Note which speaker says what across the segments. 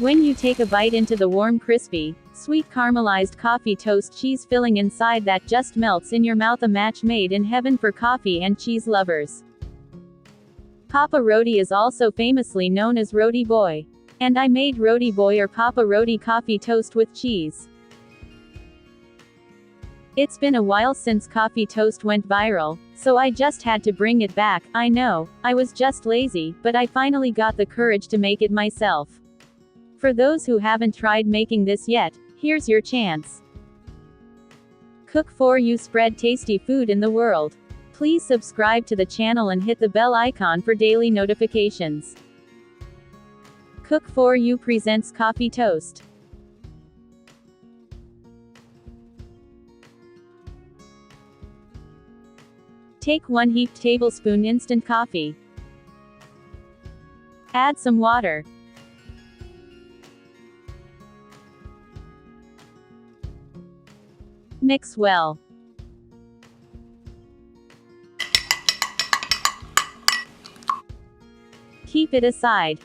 Speaker 1: When you take a bite into the warm crispy, sweet caramelized coffee toast cheese filling inside that just melts in your mouth, a match made in heaven for coffee and cheese lovers. Papa Roti is also famously known as Roti Boy. And I made Roti Boy or Papa Roti coffee toast with cheese. It's been a while since coffee toast went viral, so I just had to bring it back. I know, I was just lazy, but I finally got the courage to make it myself. For those who haven't tried making this yet, here's your chance. Cook for you, spread tasty food in the world. Please subscribe to the channel and hit the bell icon for daily notifications. Cook for You presents coffee toast. Take 1 heaped tablespoon instant coffee. Add some water. Mix well. Keep it aside.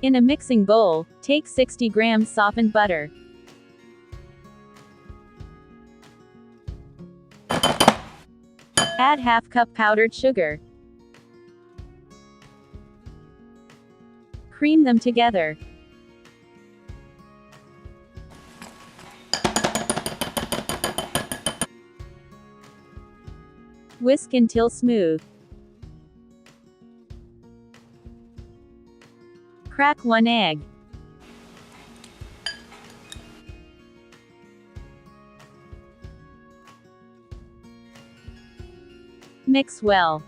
Speaker 1: In a mixing bowl, take 60 grams softened butter. Add ½ cup powdered sugar. Cream them together. Whisk until smooth. Crack 1 egg. Mix well.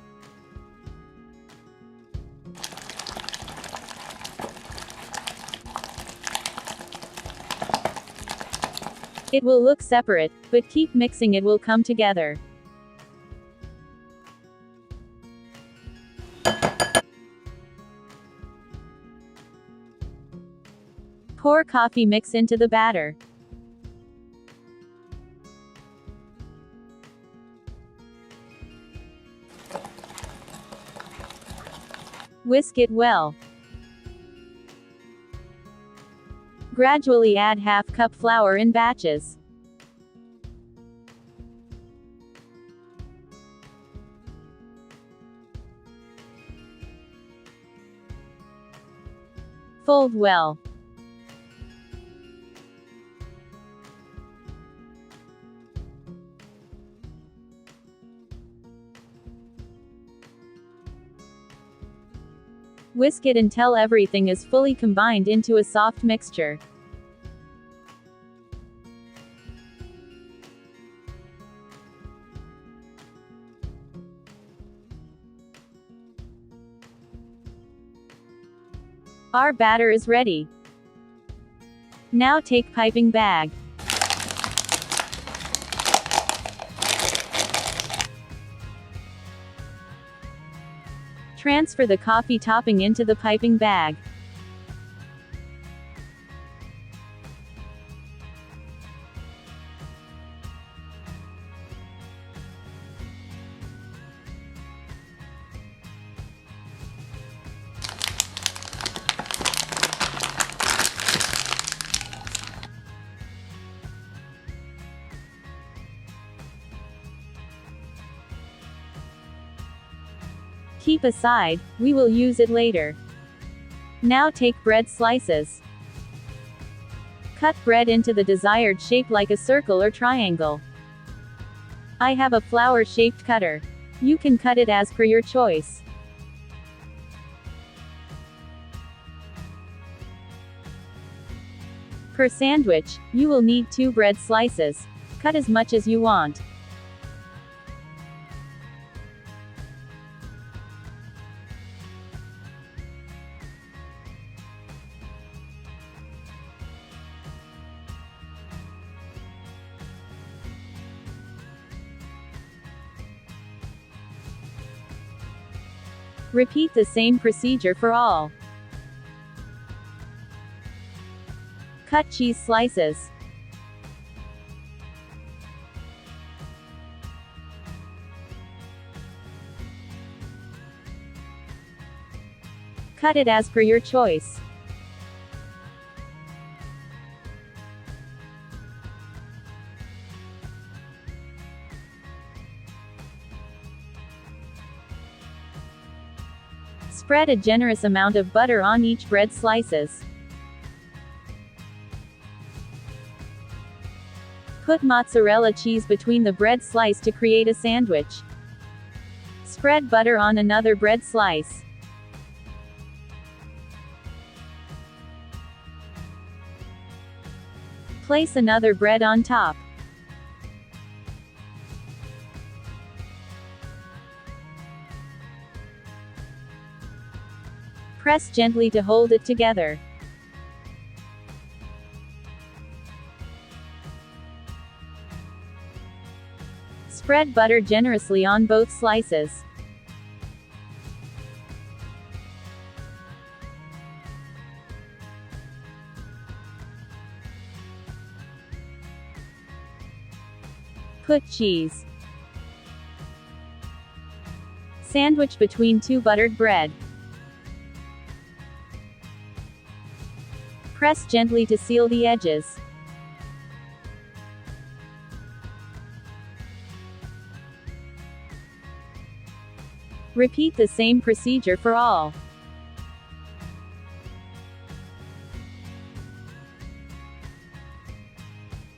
Speaker 1: It will look separate, but keep mixing, it will come together. Pour coffee mix into the batter. Whisk it well. Gradually add ½ cup flour in batches. Fold well. Whisk it until everything is fully combined into a soft mixture. Our batter is ready. Now take piping bag. Transfer the coffee topping into the piping bag. Keep aside, we will use it later. Now take bread slices. Cut bread into the desired shape like a circle or triangle. I have a flower-shaped cutter. You can cut it as per your choice. Per sandwich, you will need 2 bread slices. Cut as much as you want. Repeat the same procedure for all. Cut cheese slices. Cut it as per your choice. Spread a generous amount of butter on each bread slices. Put mozzarella cheese between the bread slice to create a sandwich. Spread butter on another bread slice. Place another bread on top. Press gently to hold it together. Spread butter generously on both slices. Put cheese. Sandwich between two buttered bread. Press gently to seal the edges. Repeat the same procedure for all.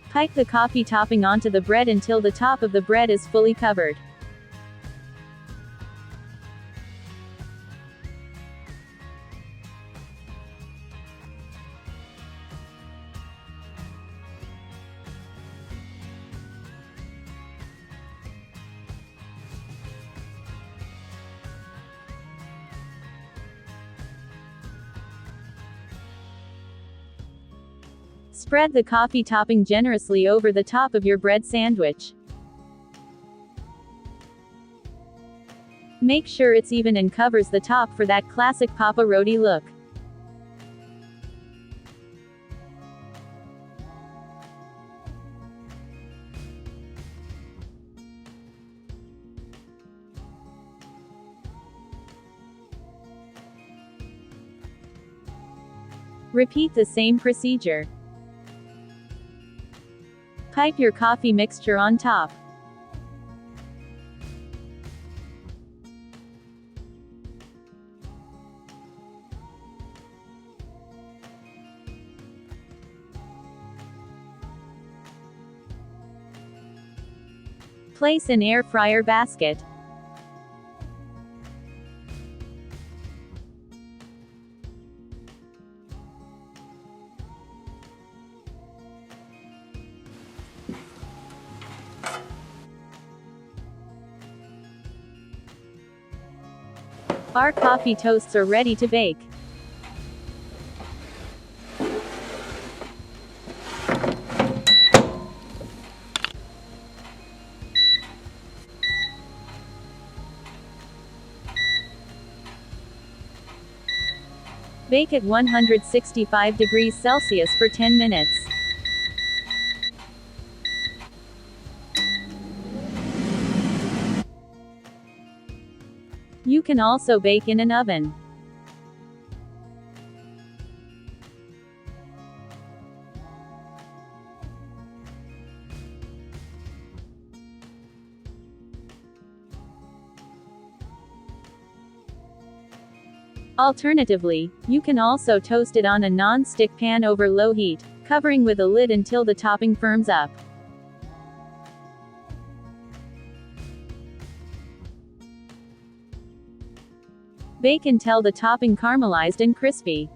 Speaker 1: Pipe the coffee topping onto the bread until the top of the bread is fully covered. Spread the coffee topping generously over the top of your bread sandwich. Make sure it's even and covers the top for that classic Papa Roti look. Repeat the same procedure. Pipe your coffee mixture on top. Place in air fryer basket. Our coffee toasts are ready to bake. Bake at 165 degrees Celsius for 10 minutes. You can also bake in an oven. Alternatively, you can also toast it on a non-stick pan over low heat, covering with a lid until the topping firms up. Bake until the topping caramelized and crispy.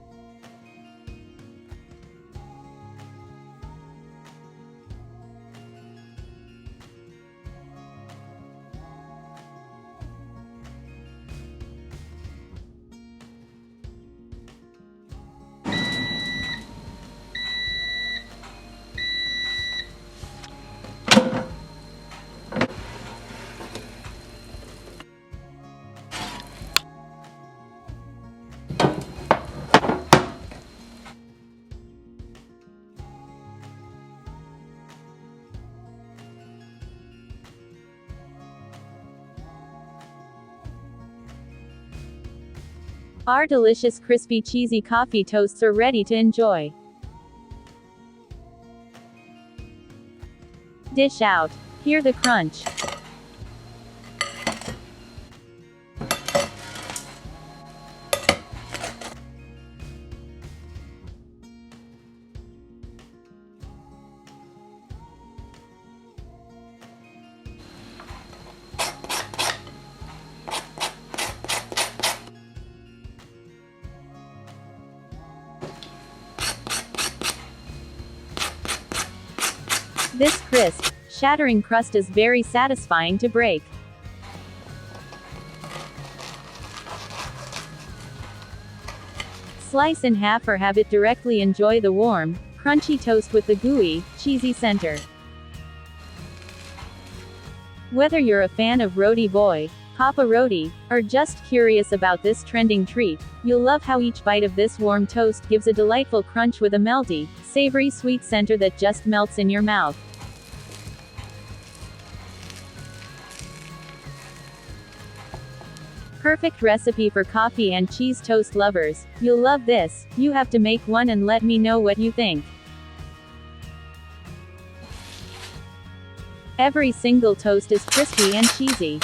Speaker 1: Our delicious crispy cheesy coffee toasts are ready to enjoy. Dish out. Hear the crunch. This crisp, shattering crust is very satisfying to break. Slice in half or have it directly. Enjoy the warm, crunchy toast with the gooey, cheesy center. Whether you're a fan of Roti Boy, Papa Roti, or just curious about this trending treat, you'll love how each bite of this warm toast gives a delightful crunch with a melty, savory sweet center that just melts in your mouth. Perfect recipe for coffee and cheese toast lovers. You'll love this. You have to make one and let me know what you think. Every single toast is crispy and cheesy.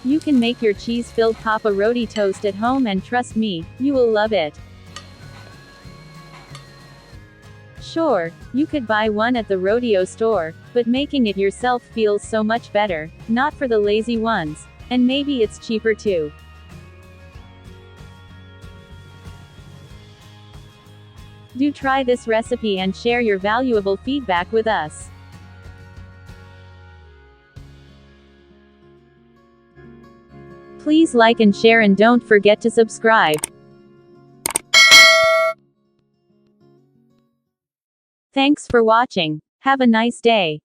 Speaker 1: You can make your cheese-filled Papa Roti toast at home and trust me, you will love it. Sure, you could buy one at the Roti'O store, but making it yourself feels so much better, not for the lazy ones. And maybe it's cheaper too. Do try this recipe and share your valuable feedback with us. Please like and share and don't forget to subscribe. Thanks for watching. Have a nice day.